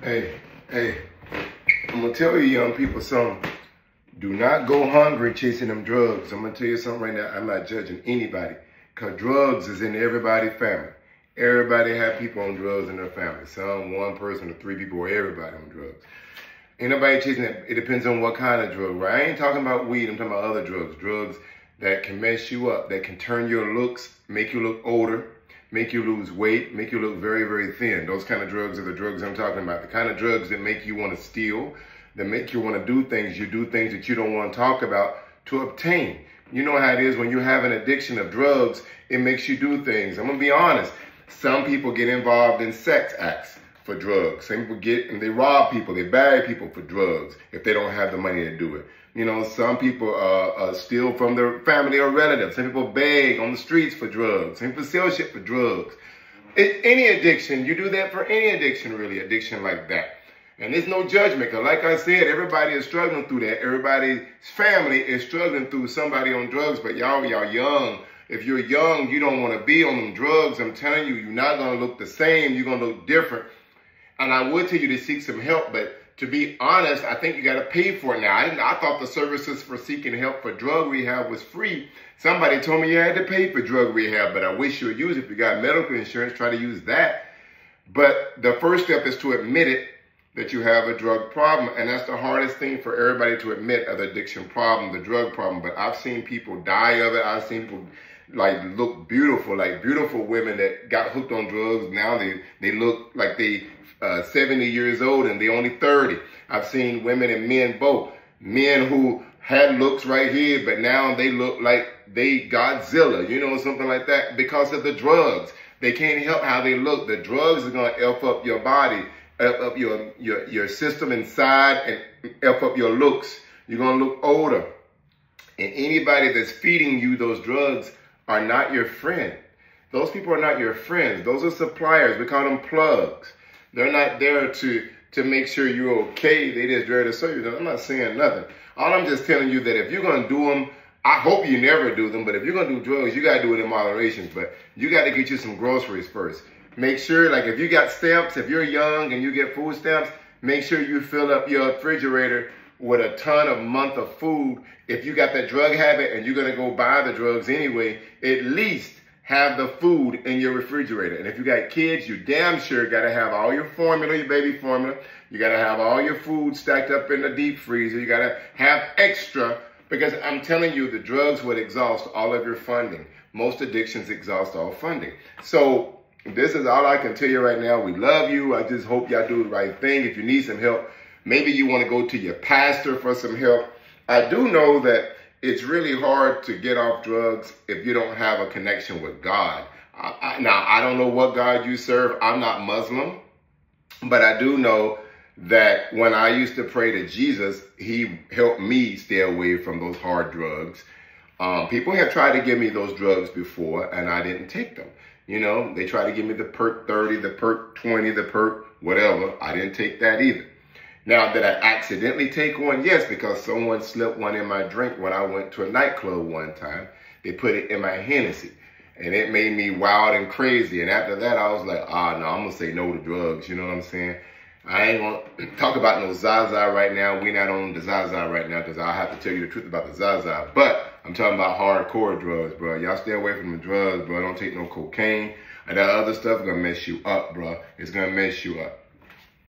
Hey, I'm gonna tell you young people something. Do not go hungry chasing them drugs. I'm gonna tell you something right now. I'm not judging anybody, because drugs is in everybody's family. Everybody have people on drugs in their family. Some, one person or three people, or everybody on drugs. Ain't nobody chasing it. It depends on what kind of drug, right? I ain't talking about weed. I'm talking about other drugs. Drugs that can mess you up, that can turn your looks, make you look older, make you lose weight, make you look very, very thin. Those kind of drugs are the drugs I'm talking about. The kind of drugs that make you want to steal, that make you want to do things. You do things that you don't want to talk about to obtain. You know how it is when you have an addiction of drugs, it makes you do things. I'm going to be honest. Some people get involved in sex acts for drugs. Some people get and they rob people, they bury people for drugs if they don't have the money to do it. You know, some people steal from their family or relatives. Some people beg on the streets for drugs. Some people sell shit for drugs. Any addiction, you do that for any addiction, really, addiction like that. And there's no judgment, because like I said, everybody is struggling through that. Everybody's family is struggling through somebody on drugs, but y'all young. If you're young, you don't want to be on them drugs. I'm telling you, you're not going to look the same. You're going to look different. And I would tell you to seek some help, but to be honest, I think you got to pay for it now. I thought the services for seeking help for drug rehab was free. Somebody told me you had to pay for drug rehab, but I wish you would use it. If you got medical insurance, try to use that. But the first step is to admit it, that you have a drug problem. And that's the hardest thing for everybody to admit, of the addiction problem, the drug problem. But I've seen people die of it. I've seen people look beautiful, like beautiful women that got hooked on drugs. Now they look like they 70 years old and they only 30. I've seen women and men both. Men who had looks right here, but now they look like they Godzilla, you know, something like that, because of the drugs. They can't help how they look. The drugs are going to F up your body, F up your system inside, and F up your looks. You're going to look older. And anybody that's feeding you those drugs are not your friend. Those people are not your friends. Those are suppliers. We call them plugs. They're not there to make sure you're okay. They just there to serve you. I'm not saying nothing. All I'm just telling you that if you're going to do them, I hope you never do them, but if you're going to do drugs, you got to do it in moderation. But you got to get you some groceries first. Make sure, like if you got stamps, if you're young and you get food stamps, make sure you fill up your refrigerator with a ton of month of food. If you got that drug habit and you're going to go buy the drugs anyway, at least have the food in your refrigerator. And if you got kids, you damn sure got to have all your formula, your baby formula. You got to have all your food stacked up in the deep freezer. You got to have extra, because I'm telling you, the drugs would exhaust all of your funding. Most addictions exhaust all funding. So this is all I can tell you right now. We love you. I just hope y'all do the right thing. If you need some help, maybe you want to go to your pastor for some help. I do know that it's really hard to get off drugs if you don't have a connection with God. Now, I don't know what God you serve. I'm not Muslim, but I do know that when I used to pray to Jesus, he helped me stay away from those hard drugs. People have tried to give me those drugs before, and I didn't take them. You know, they tried to give me the Perk 30, the Perk 20, the Perk whatever. I didn't take that either. Now, did I accidentally take one? Yes, because someone slipped one in my drink when I went to a nightclub one time. They put it in my Hennessy, and it made me wild and crazy. And after that, I was like, no, I'm going to say no to drugs. You know what I'm saying? I ain't going to talk about no Zaza right now. We're not on the Zaza right now, because I'll have to tell you the truth about the Zaza. But I'm talking about hardcore drugs, bro. Y'all stay away from the drugs, bro. Don't take no cocaine. And that other stuff is going to mess you up, bro. It's going to mess you up.